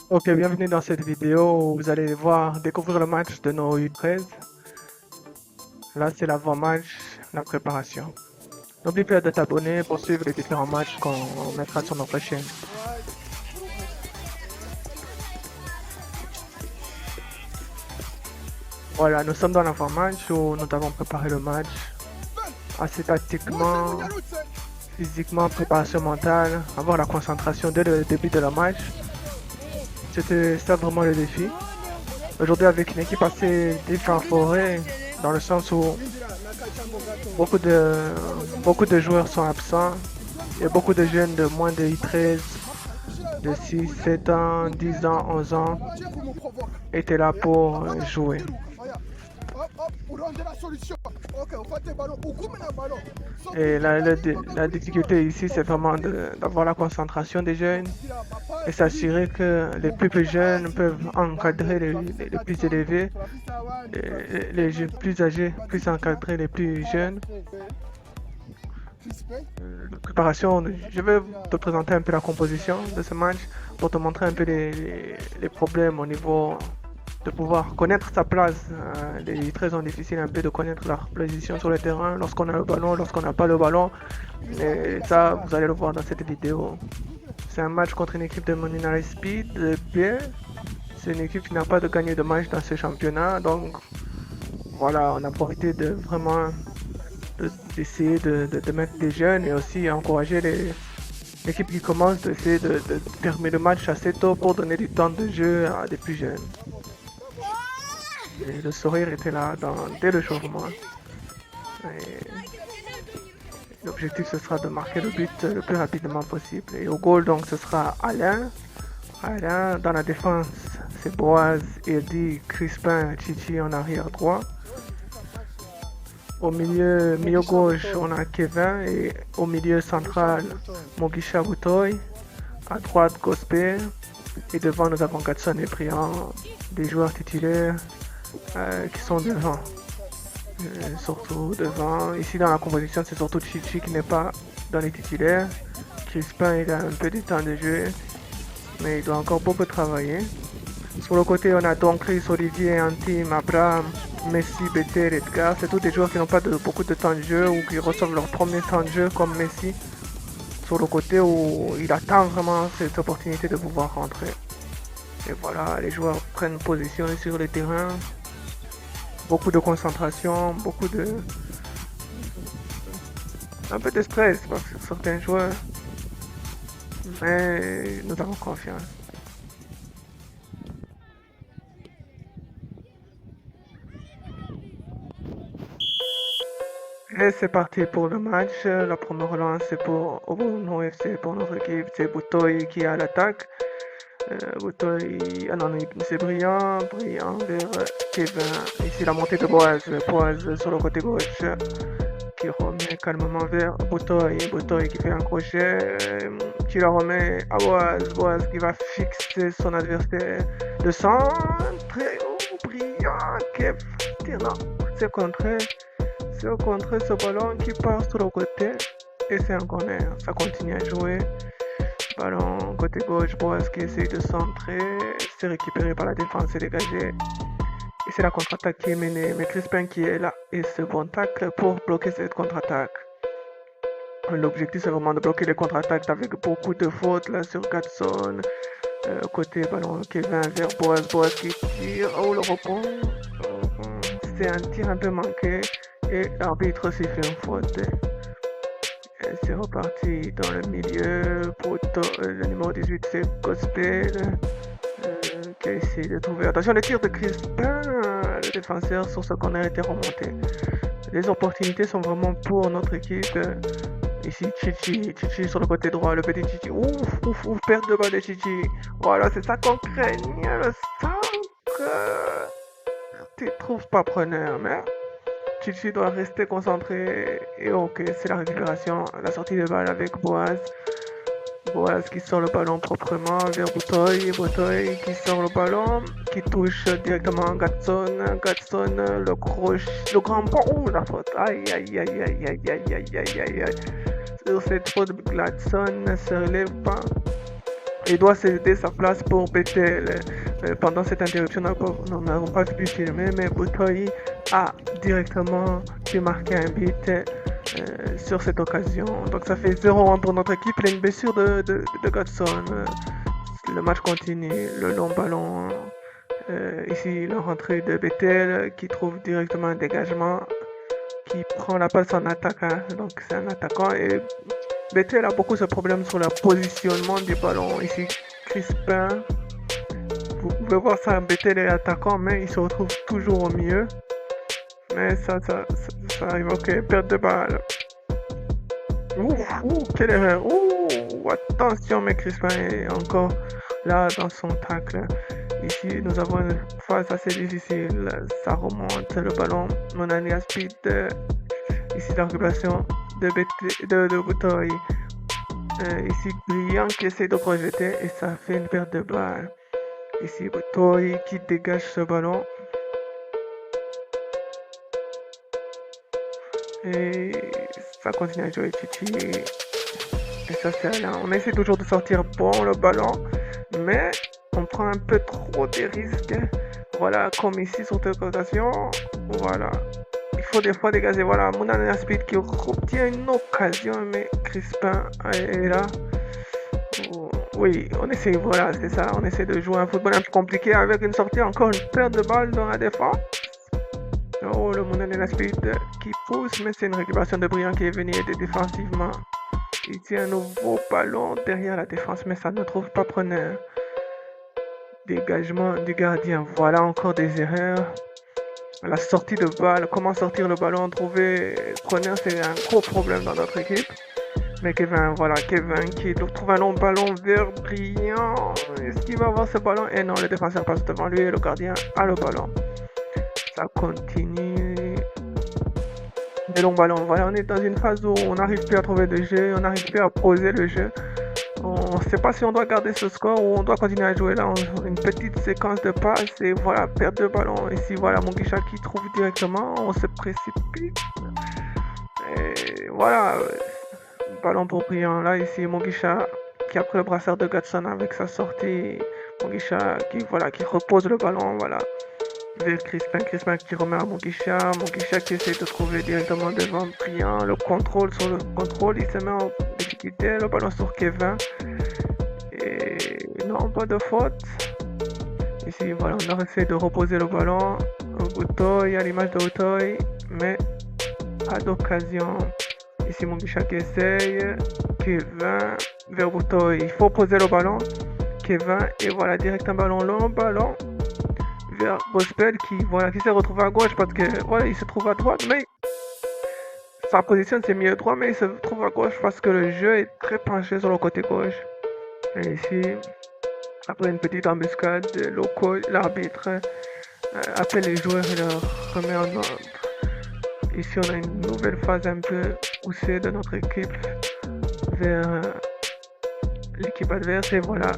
Ok, bienvenue dans cette vidéo où vous allez voir découvrir le match de nos U13. Là, c'est l'avant-match, la préparation. N'oublie pas de t'abonner pour suivre les différents matchs qu'on mettra sur notre chaîne. Voilà, nous sommes dans l'avant-match où nous avons préparé le match assez tactiquement, physiquement, préparation mentale, avoir la concentration dès le début de la match. C'était ça vraiment le défi. Aujourd'hui, avec une équipe assez défavorée, dans le sens où beaucoup de, beaucoup de joueurs sont absents. Il y a beaucoup de jeunes de moins de 13, de 6, 7 ans, 10 ans, 11 ans étaient là pour jouer. Et la difficulté ici, c'est vraiment d'avoir la concentration des jeunes et s'assurer que les plus jeunes peuvent encadrer les plus élevés, les jeunes plus âgés puissent encadrer les plus jeunes. Préparation, je vais te présenter un peu la composition de ce match pour te montrer un peu les problèmes au niveau de pouvoir connaître sa place. Les très difficile un peu de connaître leur position sur le terrain lorsqu'on a le ballon, lorsqu'on n'a pas le ballon. Et ça, vous allez le voir dans cette vidéo. C'est un match contre une équipe de Moninari Speed B. C'est une équipe qui n'a pas de gagné de match dans ce championnat. Donc voilà, on a profité de vraiment d'essayer de mettre des jeunes et aussi encourager l'équipe qui commence d'essayer de terminer le match assez tôt pour donner du temps de jeu à des plus jeunes. Et le sourire était là dès le changement. L'objectif ce sera de marquer le but le plus rapidement possible. Et au goal donc ce sera Alain. Alain dans la défense c'est Boaz, Eddie, Crispin, Chichi en arrière droit. Au milieu gauche, on a Kevin et au milieu central, Mogisha Butoy. À droite, Gospel. Et devant, nous avons Gatson et Briand, des joueurs titulaires qui sont devant. Surtout devant. Ici, dans la composition, c'est surtout Chichi qui n'est pas dans les titulaires. Crispin, il a un peu de temps de jeu, mais il doit encore beaucoup travailler. Sur le côté, on a donc Chris, Olivier, Antime, Abraham, Messi, Beter, Edgar. C'est tous des joueurs qui n'ont pas beaucoup de temps de jeu ou qui reçoivent leur premier temps de jeu comme Messi. Sur le côté où il attend vraiment cette opportunité de pouvoir rentrer. Et voilà, les joueurs prennent position sur le terrain. Beaucoup de concentration, un peu de stress parce que certains joueurs. Mais nous avons confiance. Et c'est parti pour le match. La première relance c'est pour Obono FC, pour notre équipe. C'est Boutoy qui est à l'attaque. Boutoy, non, c'est Briand vers Kevin. Ici la montée de Boaz. Boaz sur le côté gauche qui remet calmement vers Boutoy. Boutoy qui fait un crochet, qui la remet à Boaz. Boaz qui va fixer son adversaire. Le centre, Briand, Kevin, c'est contré. C'est au contraire ce ballon qui part sur le côté et c'est un corner. Ça continue à jouer. Ballon côté gauche, Boaz qui essaye de centrer. C'est récupéré par la défense et dégagé. Et c'est la contre-attaque qui est menée. Mais Crispin qui est là et ce bon tacle pour bloquer cette contre-attaque. L'objectif c'est vraiment de bloquer les contre-attaques avec beaucoup de fautes là sur Gatson. Côté ballon Kevin vers Boaz. Boaz qui tire. Oh le rebond. C'est un tir un peu manqué. Et l'arbitre siffle une faute. C'est reparti dans le milieu. Le numéro 18 c'est Gospel qui a essayé de trouver. Attention, le tir de Crispin. Le défenseur sur ce corner était remonté. Les opportunités sont vraiment pour notre équipe. Ici Chichi sur le côté droit, le petit Chichi. Ouf, perte de balle de Chichi. Voilà, c'est ça qu'on craignait, le centre. Tu trouves pas preneur, mais Chichi doit rester concentré et ok, c'est la récupération, la sortie de balle avec Boaz. Boaz qui sort le ballon proprement vers Boutoy. Boutoy qui sort le ballon, qui touche directement Gatson. Gatson, le grand pont. La faute. Aïe. Sur cette faute, Gatson ne se relève pas. Il doit céder sa place pour Bethel. Pendant cette interruption, nous n'avons pas pu filmer, mais Butoyi a directement pu marquer un but sur cette occasion. Donc ça fait 0-1 pour notre équipe. Il y a une blessure de Godson. Le match continue. Le long ballon. Ici, la rentrée de Bethel qui trouve directement un dégagement, qui prend la passe en attaquant. Donc c'est un attaquant et Bethel a beaucoup de problèmes sur le positionnement du ballon. Ici, Crispin, vous pouvez voir ça, Bethel est attaquant, mais il se retrouve toujours au milieu. Mais ça arrive, ok, perte de balle. Quelle erreur. Attention, mais Crispin est encore là dans son tacle. Ici, nous avons une phase assez difficile. Ça remonte le ballon. Monania Speed. Ici, la récupération de Butoyi. Ici, Brillant qui essaie de projeter et ça fait une perte de balle. Ici, Butoyi qui dégage ce ballon. Et ça continue à jouer Chichi. Et ça, c'est là. On essaie toujours de sortir bon le ballon, mais on prend un peu trop des risques. Voilà, comme ici sur cette occasion. Voilà. Il faut des fois dégager. Voilà, Mounana Speed qui obtient une occasion, mais Crispin est là. Oui, on essaie, voilà, c'est ça. On essaie de jouer un football un peu compliqué avec une sortie, encore une perte de balle dans la défense. Oh, le Mounana Speed qui pousse, mais c'est une récupération de Brillant qui est venu aider défensivement. Il tient un nouveau ballon derrière la défense, mais ça ne trouve pas preneur. Dégagement du gardien. Voilà encore des erreurs. La sortie de balle, comment sortir le ballon, trouver preneur, c'est un gros problème dans notre équipe. Mais Kevin, voilà, Kevin qui trouve un long ballon vers Brillant. Est-ce qu'il va avoir ce ballon? Et non, le défenseur passe devant lui et le gardien a le ballon. Ça continue. Des longs ballons. Voilà, on est dans une phase où on n'arrive plus à trouver de jeu, on n'arrive plus à poser le jeu. On ne sait pas si on doit garder ce score ou on doit continuer à jouer là. Une petite séquence de passes et voilà, perte de ballon. Ici, voilà, Mongisha qui trouve directement. On se précipite. Et voilà, ballon pour Brillant. Là, ici, Mongisha qui a pris le brassard de Godson avec sa sortie. Mongisha qui repose le ballon. Voilà. Vers Crispin qui remet à Mongisha qui essaie de trouver directement devant Brillant, le contrôle sur le contrôle, il se met en difficulté, le ballon sur Kevin, et non, pas de faute. Ici, voilà, on a essayé de reposer le ballon, Butoyi, à l'image de Butoyi, mais pas d'occasion. Ici, Mongisha qui essaye, Kevin, vers Butoyi, il faut poser le ballon, Kevin, et voilà, direct un ballon long, ballon vers Gospel qui s'est retrouvé à gauche parce que voilà, il se trouve à droite, mais sa position c'est mieux droit, mais il se trouve à gauche parce que le jeu est très penché sur le côté gauche. Et ici, après une petite embuscade, l'arbitre appelle les joueurs et leur remet en ordre. Ici, on a une nouvelle phase un peu poussée de notre équipe vers l'équipe adverse et voilà.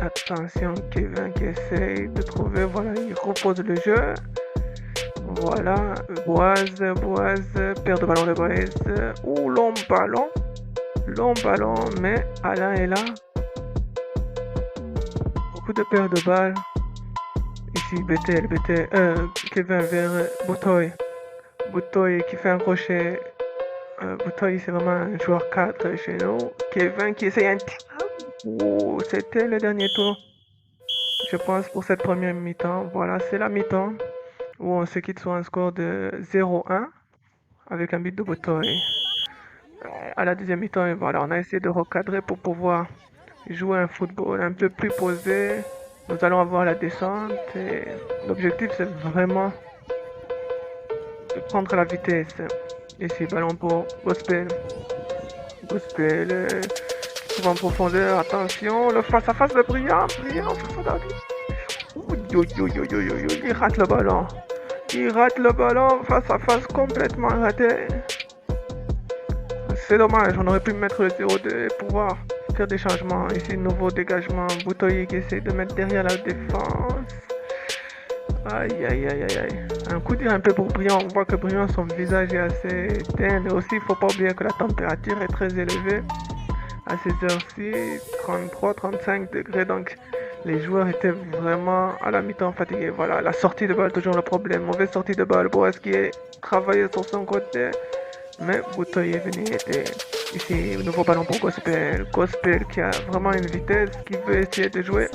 Attention, Kevin qui essaye de trouver, voilà, il repose le jeu. Voilà, Boise, perd de ballon de Boise. Long ballon, mais Alain est là. Beaucoup de pertes de balles. Ici, Kevin vers Butoyi qui fait un crochet. Butoyi, c'est vraiment un joueur 4 chez nous. Kevin qui essaye un tir. C'était le dernier tour, je pense, pour cette première mi-temps. Voilà, c'est la mi-temps où on se quitte sur un score de 0-1 avec un but de Butoyi. À la deuxième mi-temps, et voilà, on a essayé de recadrer pour pouvoir jouer un football un peu plus posé. Nous allons avoir la descente et l'objectif c'est vraiment de prendre la vitesse. Ici, ballon pour Gospel. En profondeur, attention, le face-à-face de Brillant, il rate le ballon, face-à-face complètement raté. C'est dommage, on aurait pu mettre le 0-2 et pouvoir faire des changements. Ici, nouveau dégagement, Butoyi qui essaie de mettre derrière la défense. Aïe. Un coup dur un peu pour Brillant, on voit que Brillant, son visage est assez éteint. Et aussi, il ne faut pas oublier que la température est très élevée. à ces heures-ci, 33-35 degrés, donc les joueurs étaient vraiment à la mi-temps fatigués. Voilà, la sortie de balle, toujours le problème. Mauvaise sortie de balle. Boas qui est travaillé sur son côté. Mais Boutoy est venu aider. Ici, nouveau ballon pour Gospel. Gospel qui a vraiment une vitesse, qui veut essayer de jouer.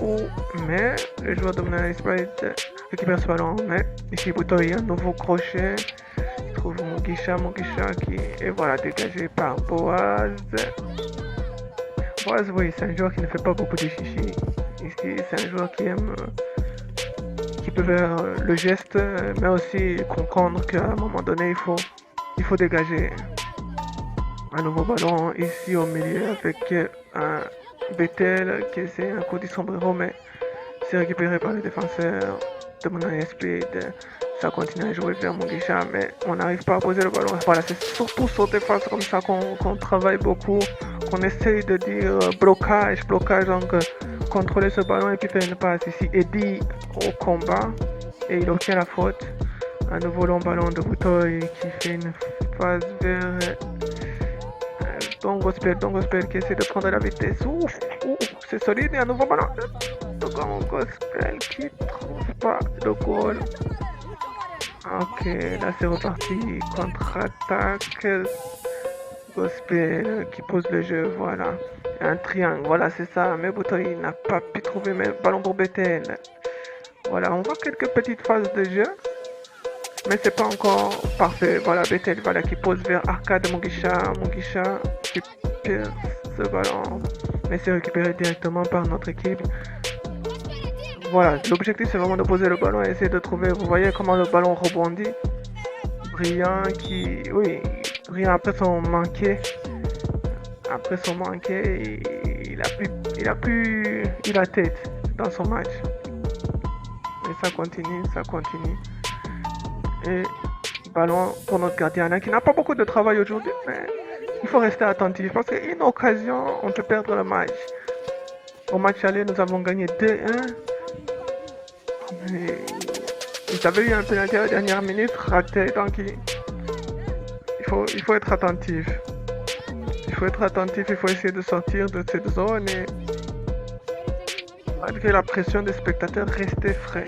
Mais le joueur de Monaï Sprite récupère ce ballon. Mais ici, Boutoy, un nouveau crochet. Il trouve Mugisha qui est voilà, dégagé par Boaz. Boaz, oui, c'est un joueur qui ne fait pas beaucoup de chichi. Ici, c'est un joueur qui aime, qui peut faire le geste, mais aussi comprendre qu'à un moment donné, il faut dégager un nouveau ballon ici au milieu avec un Bethel qui essaie un coup du sombrero, mais c'est récupéré par les défenseurs de Monaï Speed. Ça continue à jouer vers Mugisha, mais on n'arrive pas à poser le ballon. Voilà, c'est surtout sur des phases comme ça qu'on travaille beaucoup, qu'on essaye de dire blocage, donc contrôler ce ballon et puis faire une passe. Ici, Eddie au combat et il obtient la faute. Un nouveau long ballon de Boutoy qui fait une passe vers Don Gospel qui essaie de prendre la vitesse. Ouf, c'est solide et un nouveau ballon. Don Gospel qui trouve pas le goal. Ok, là c'est reparti, contre-attaque, Gospel qui pose le jeu, voilà, un triangle, voilà c'est ça, mais Boutoy n'a pas pu trouver mais ballon pour Bethel. Voilà, on voit quelques petites phases de jeu, mais c'est pas encore parfait, voilà Bethel, voilà qui pose vers Arcade Mugisha qui perd ce ballon, mais c'est récupéré directement par notre équipe. Voilà, l'objectif c'est vraiment de poser le ballon et essayer de trouver, vous voyez comment le ballon rebondit. Brillant après son manqué, il a tête dans son match. Et ça continue. Et ballon pour notre gardien qui n'a pas beaucoup de travail aujourd'hui, mais il faut rester attentif parce qu'une occasion, on peut perdre le match. Au match aller, nous avons gagné 2-1. Ils avaient eu un pénalty à la dernière minute raté, donc il faut être attentif. Il faut essayer de sortir de cette zone et malgré la pression des spectateurs, rester frais.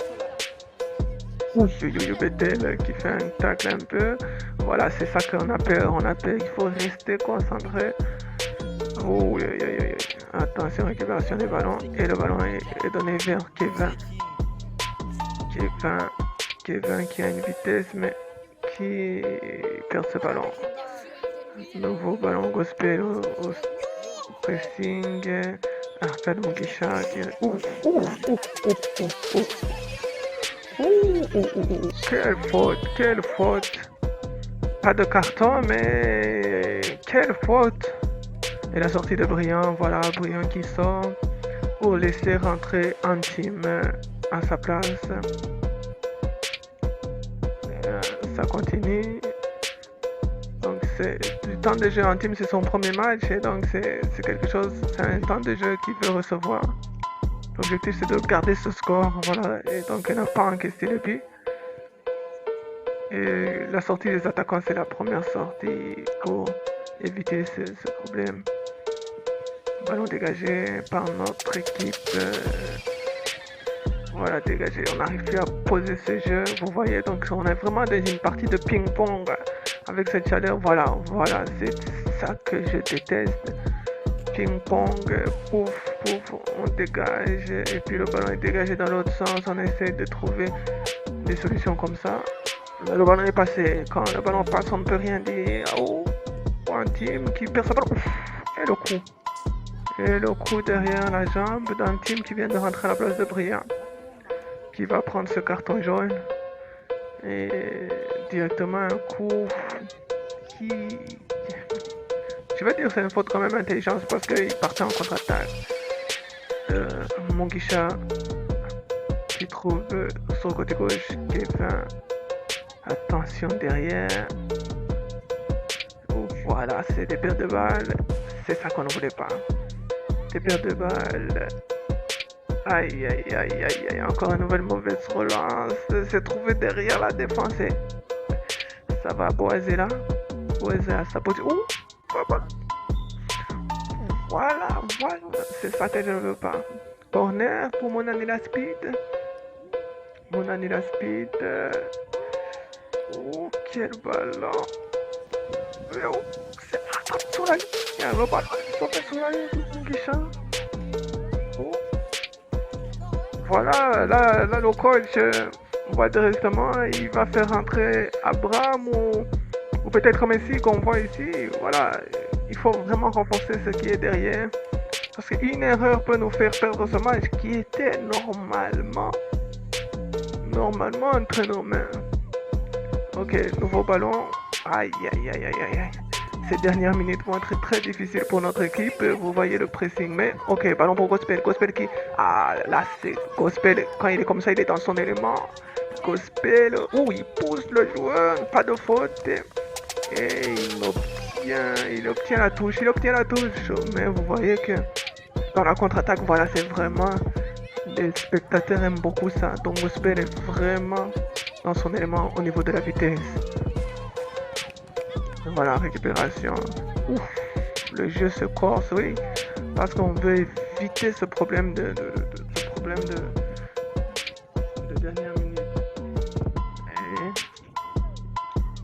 Bethel qui fait un tacle un peu. Voilà, c'est ça qu'on appelle. Il faut rester concentré. Attention, récupération des ballons. Et le ballon est donné vers Kevin. Kevin qui a une vitesse mais qui perd ce ballon. Nouveau ballon Gospel au pressing. Arcade Mugisha qui... Quelle faute. Pas de carton mais quelle faute. Et la sortie de Brillant, voilà, Brillant qui sort pour laisser rentrer Antime à sa place. Ça continue. Donc c'est du temps de jeu Antime, c'est son premier match et donc c'est un temps de jeu qu'il veut recevoir. L'objectif c'est de garder ce score, voilà, et donc il n'a pas encaissé le but. Et la sortie des attaquants c'est la première sortie pour éviter ce problème. Ballon dégagé par notre équipe. Voilà, dégagé. On n'arrive plus à poser ce jeu. Vous voyez, donc on est vraiment dans une partie de ping-pong avec cette chaleur. Voilà, c'est ça que je déteste. Ping-pong, pouf, on dégage. Et puis le ballon est dégagé dans l'autre sens. On essaie de trouver des solutions comme ça. Le ballon est passé. Quand le ballon passe, on ne peut rien dire. Un team qui perd sa ballon. Et le coup derrière la jambe d'un team qui vient de rentrer à la place de Brillant. Qui va prendre ce carton jaune. Et directement un coup qui... Je vais dire c'est une faute quand même intelligente parce qu'il partait en contre-attaque. Mugisha qui trouve sur le côté gauche Kevin. Attention derrière. Voilà, c'est des pertes de balles. C'est ça qu'on ne voulait pas. Des pertes de balles. Aïe, encore une nouvelle mauvaise relance. C'est trouvé derrière la défense. Et ça va boiser là. Boiser à sa position. Voilà, voilà, c'est ça que je veux pas. Corner pour mon ami la speed. Mon ami la speed. Oh, quel ballon. Oh, c'est attrape sur la ligne. Il y a un ballon qui sort sur la ligne. Guichin. Oh, voilà, là le coach voit directement, il va faire rentrer Abraham ou peut-être Messi qu'on voit ici. Voilà, il faut vraiment renforcer ce qui est derrière. Parce qu'une erreur peut nous faire perdre ce match qui était normalement entre nos mains. Ok, nouveau ballon. Aïe, aïe, aïe, aïe, aïe, aïe. Ces dernières minutes vont être très difficiles pour notre équipe. Vous voyez le pressing, mais ok, ballon pour Gospel. Gospel qui... Ah, là, c'est Gospel. Quand il est comme ça, il est dans son élément. Gospel. Oh, il pousse le joueur. Pas de faute. Et il obtient la touche. Mais vous voyez que dans la contre-attaque, voilà, c'est vraiment... Les spectateurs aiment beaucoup ça. Donc Gospel est vraiment dans son élément au niveau de la vitesse. Voilà, récupération. Ouf, le jeu se corse, oui. Parce qu'on veut éviter ce problème de dernière minute.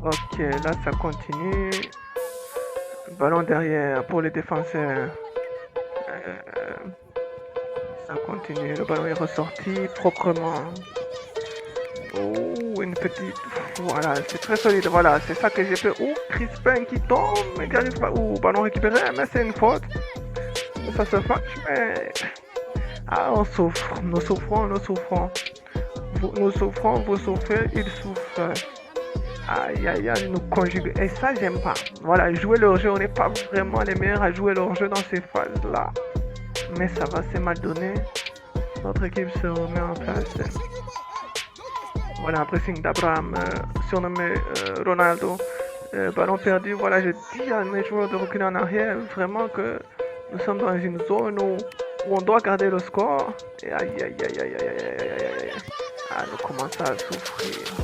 Ok, là ça continue. Ballon derrière pour les défenseurs. Ça continue, le ballon est ressorti proprement. Oh, une petite... Voilà, c'est très solide, voilà, c'est ça que j'ai fait. Oh, Crispin qui tombe, mais qui arrive pas. Oh, ballon récupéré, mais c'est une faute. Ça se fâche, mais... Ah, on souffre, nous souffrons. Nous souffrons, vous souffrez, ils souffrent. Aïe, aïe, aïe, nous conjuguent. Et ça, j'aime pas. Voilà, jouer leur jeu, on n'est pas vraiment les meilleurs à jouer leur jeu dans ces phases-là. Mais ça va, c'est mal donné. Notre équipe se remet en place. Voilà, un pressing d'Abraham, surnommé Ronaldo. Ballon perdu, voilà, je dis à mes joueurs de reculer en arrière, vraiment que nous sommes dans une zone où on doit garder le score. Et aïe, aïe, aïe, aïe, aïe, aïe, aïe, aïe, aïe. Ah, nous commençons à souffrir.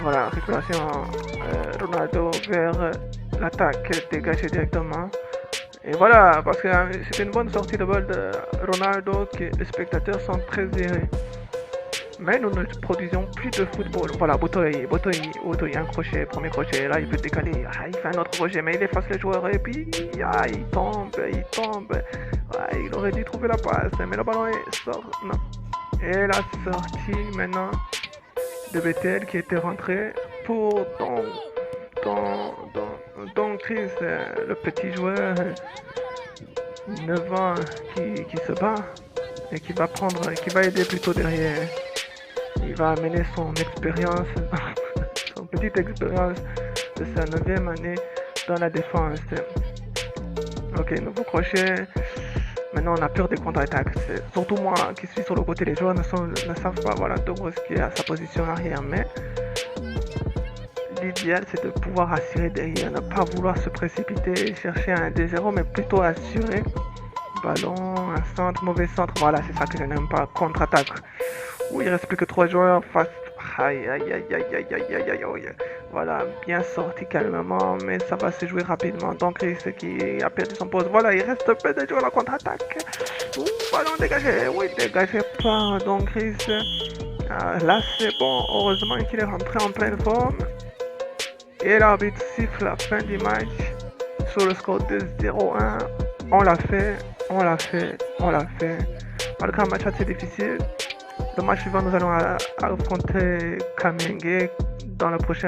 Voilà, récupération Ronaldo vers l'attaque dégagée directement. Et voilà, parce que c'était une bonne sortie de balle de Ronaldo que les spectateurs sont très irés. Mais nous ne produisons plus de football. Voilà, Botoy, un crochet, premier crochet, là il peut décaler. Ah, il fait un autre crochet, mais il efface le joueur et puis ah, il tombe. Ah, il aurait dû trouver la passe, mais le ballon est sorti. Non. Et la sortie maintenant de Bethel qui était rentré pour Don Chris, le petit joueur 9 ans qui se bat et qui va aider plutôt derrière. Il va amener son expérience, son petite expérience de sa 9e année dans la défense. Ok, nouveau crochet. Maintenant, on a peur des contre-attaques. C'est surtout moi qui suis sur le côté. Les joueurs ne savent pas, voilà, Dobros qui est à sa position arrière. Mais l'idéal, c'est de pouvoir assurer derrière, ne pas vouloir se précipiter, chercher un 2-0, mais plutôt assurer. Ballon, un centre, mauvais centre. Voilà, c'est ça que je n'aime pas. Contre-attaque. Où il reste plus que 3 joueurs face. Aïe, aïe, aïe, aïe, aïe, aïe, aïe, aïe, aïe. Voilà, bien sorti calmement, mais ça va se jouer rapidement. Donc, Chris qui a perdu son poste. Voilà, il reste peu de joueurs à la contre-attaque. Ballon dégagé. Oui, dégagé par donc Chris. Là, c'est bon. Heureusement qu'il est rentré en pleine forme. Et l'arbitre siffle la fin du match sur le score de 0-1. On l'a fait. Malgré un match assez difficile. Le match suivant, nous allons affronter Kamenge dans le prochain